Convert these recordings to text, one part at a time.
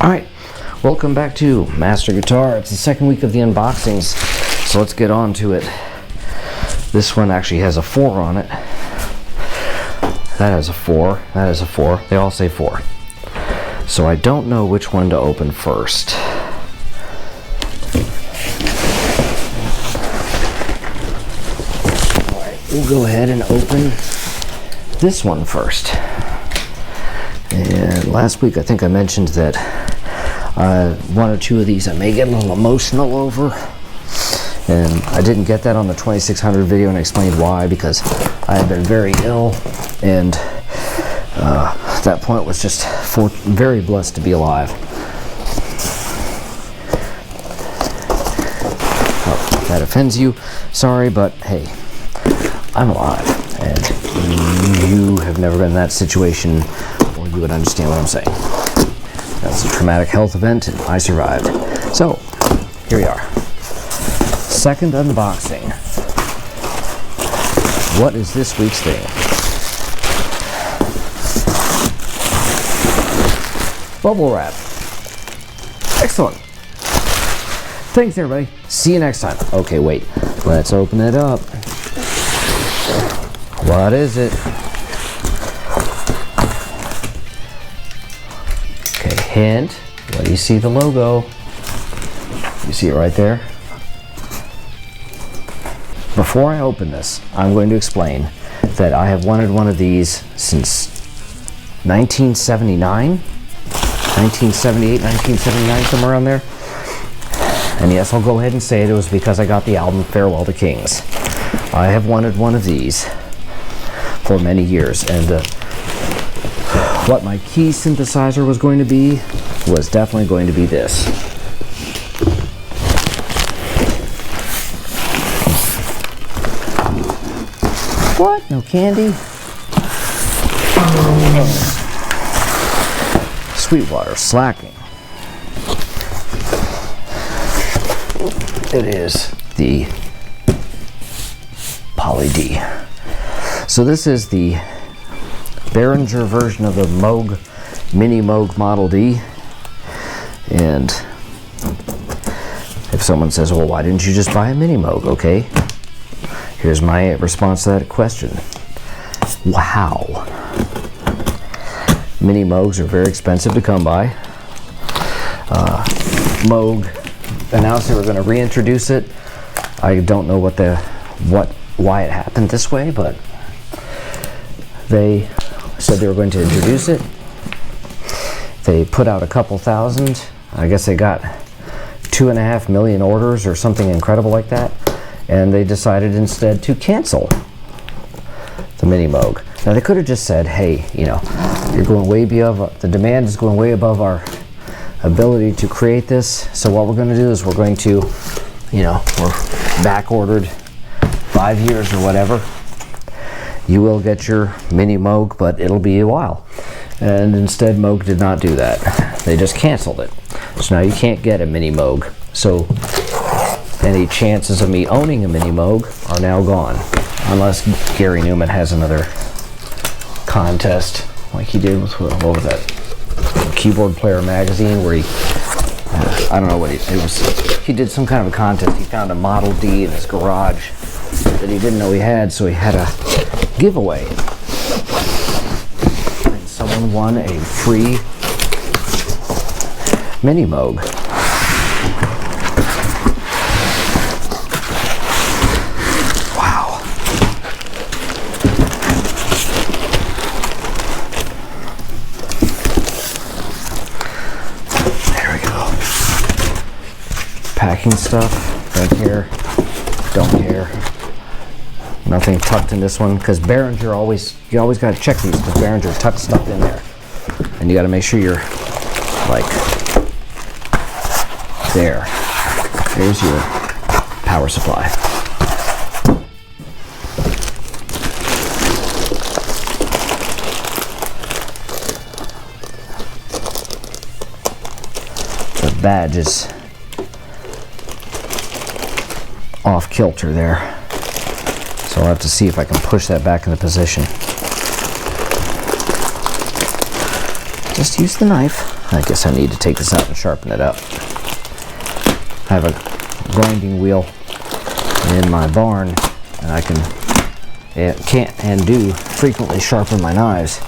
Alright, welcome back to Master Guitar. It's the second week of the unboxings, so let's get on to it. This one actually has a 4 on it. That has a 4, that has a 4. They all say 4. So I don't know which one to open first. Alright, we'll go ahead and open this one first. And last week I think I mentioned that one or two of these I may get a little emotional over, and I didn't get that on the 2600 video, and I explained why, because I had been very ill, and that point was just very blessed to be alive. Oh, if that offends you, sorry, but hey, I'm alive, and you have never been in that situation, or you would understand what I'm saying. That's a traumatic health event, and I survived. So, here we are. Second unboxing. What is this week's thing? Bubble wrap. Excellent. Thanks, everybody. See you next time. Okay, wait. Let's open it up. What is it? Hint, what do you see the logo? You see it right there? Before I open this, I'm going to explain that I have wanted one of these since 1979, 1978, 1979, somewhere around there. And yes, I'll go ahead and say it was because I got the album Farewell to Kings. I have wanted one of these for many years, and what my key synthesizer was going to be was definitely going to be this. What? No candy? Sweetwater, slacking. It is the Poly D. So this is the Behringer version of the Moog, Mini Moog Model D. And if someone says, well, why didn't you just buy a Mini Moog? Okay, here's my response to that question. Wow. Mini Moogs are very expensive to come by. Moog announced they were going to reintroduce it. I don't know why it happened this way, but they said they were going to introduce it. They put out a couple thousand. I guess they got 2.5 million orders or something incredible like that, and they decided instead to cancel the Mini Moog. Now they could have just said, hey, you know, you're going way above, the demand is going way above our ability to create this, so what we're going to do is we're going to, you know, we're back ordered 5 years or whatever. You will get your Mini Moog, but it'll be a while. And instead, Moog did not do that. They just canceled it. So now you can't get a Mini Moog. So any chances of me owning a Mini Moog are now gone. Unless Gary Newman has another contest like he did with, what was that? Keyboard Player magazine, where he, I don't know what it was. He did some kind of a contest. He found a Model D in his garage that he didn't know he had, so he had a giveaway, and someone won a free Mini Moog. Wow. There we go. Packing stuff, don't care, don't care. Nothing tucked in this one, because Behringer you always got to check these, because Behringer tucks stuff in there, and you got to make sure you're like there. There's your power supply. The badge is off kilter there. So I'll have to see if I can push that back into position. Just use the knife. I guess I need to take this out and sharpen it up. I have a grinding wheel in my barn, and I can't and do frequently sharpen my knives.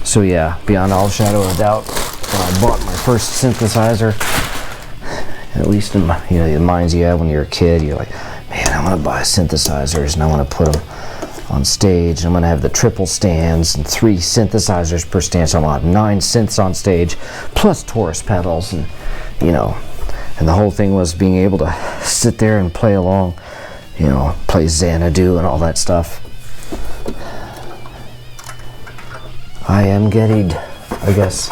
So yeah, beyond all shadow of a doubt, when I bought my first synthesizer, at least in my, the minds you have when you're a kid, you're like, man, I want to buy synthesizers and I want to put them on stage. I'm going to have the triple stands and 3 synthesizers per stand, so I'm going to have 9 synths on stage, plus Taurus pedals, and and the whole thing was being able to sit there and play along, play Xanadu and all that stuff. I am getting, I guess.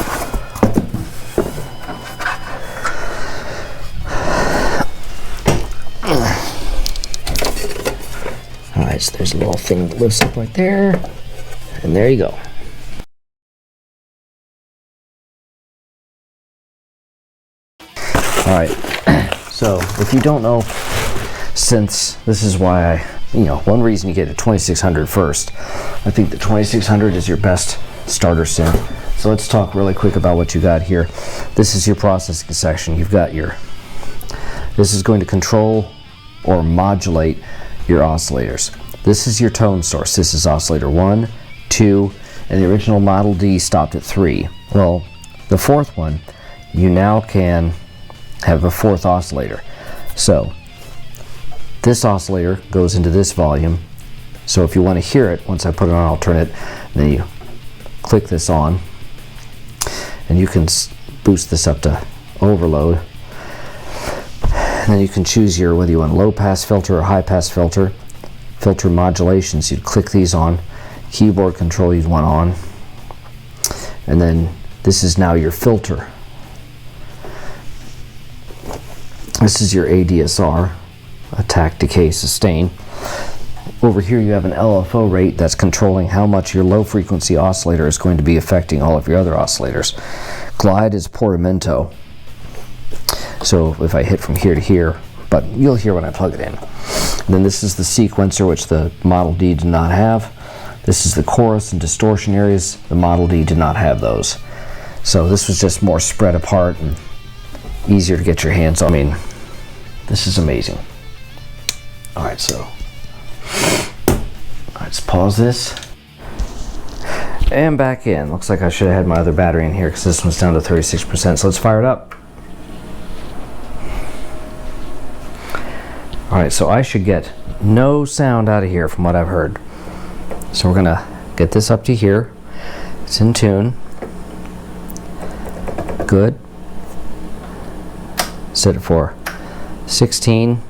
Alright, so there's a little thing that lifts up right there, and there you go. Alright, so if you don't know synths, this is why one reason you get a 2600 first. I think the 2600 is your best starter synth. So let's talk really quick about what you got here. This is your processing section. You've got this is going to control or modulate your oscillators. This is your tone source. This is oscillator 1, 2, and the original Model D stopped at 3. Well, the 4th one, you now can have a 4th oscillator. So this oscillator goes into this volume. So if you want to hear it, once I put it on, I'll turn it, then you click this on, and you can boost this up to overload. And then you can choose whether you want a low pass filter or high pass filter. Filter modulations, you'd click these on. Keyboard control you'd want on. And then this is now your filter. This is your ADSR, attack, decay, sustain. Over here you have an LFO rate that's controlling how much your low frequency oscillator is going to be affecting all of your other oscillators. Glide is portamento. So if I hit from here to here, but you'll hear when I plug it in. And then this is the sequencer, which the Model D did not have. This is the chorus and distortion areas. The Model D did not have those. So this was just more spread apart and easier to get your hands on. I mean, this is amazing. Alright, so let's pause this. And back in. Looks like I should have had my other battery in here because this one's down to 36%. So let's fire it up. Alright, so I should get no sound out of here from what I've heard. So we're gonna get this up to here. It's in tune. Good. Set it for 16.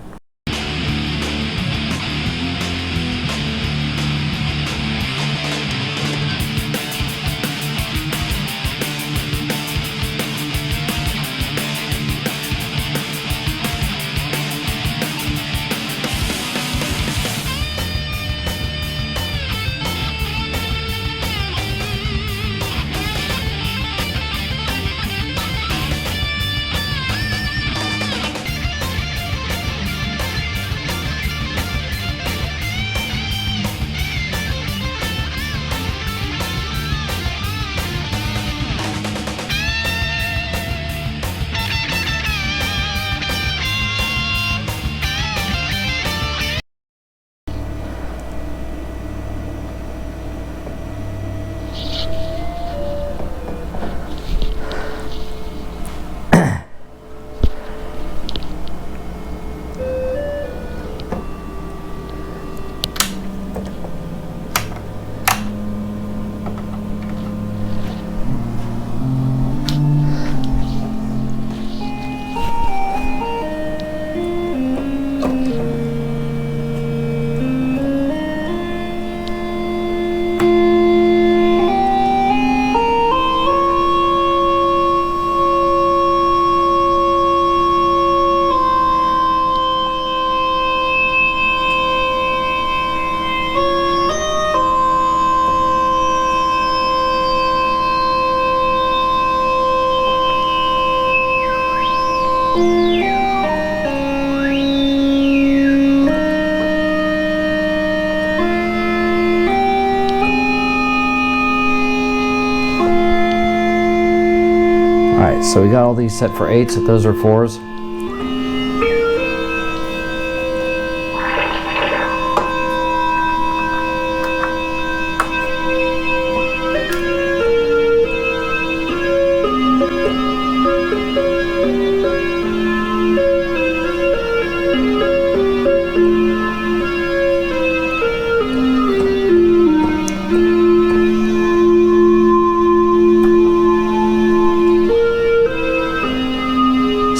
So we got all these set for 8s, if those are 4s.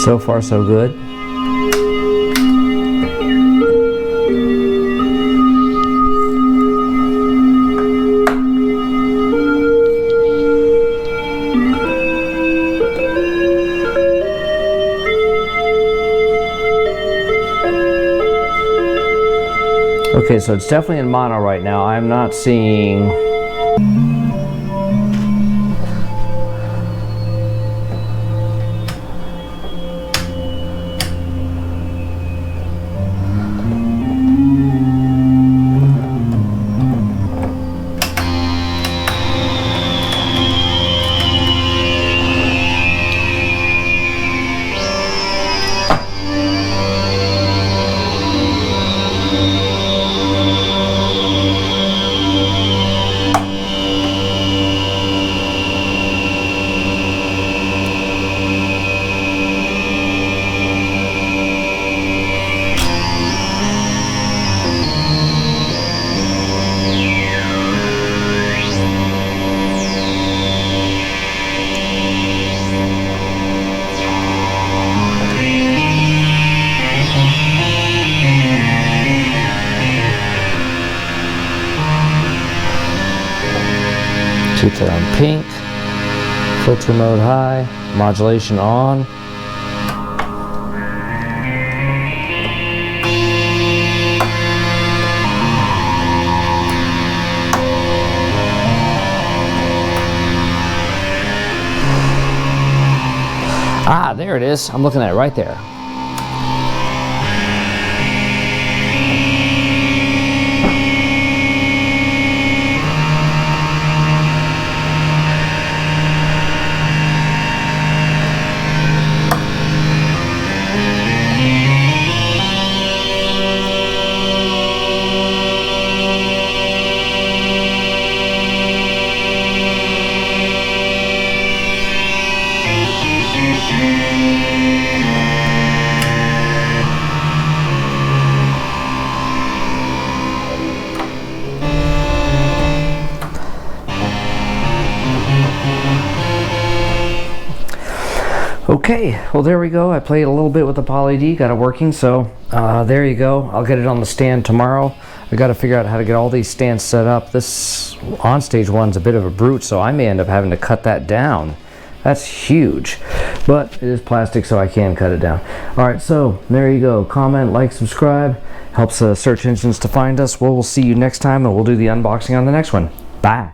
So far, so good. Okay, so it's definitely in mono right now. I'm not seeing... Keep it on pink, filter mode high, modulation on. Ah, there it is. I'm looking at it right there. Okay, well there we go. I played a little bit with the Poly D, got it working, so there you go. I'll get it on the stand tomorrow. I got to figure out how to get all these stands set up. This onstage one's a bit of a brute, so I may end up having to cut that down. That's huge, but it is plastic, so I can cut it down. All right, so there you go. Comment, like, subscribe. Helps search engines to find us. We'll see you next time, and we'll do the unboxing on the next one. Bye.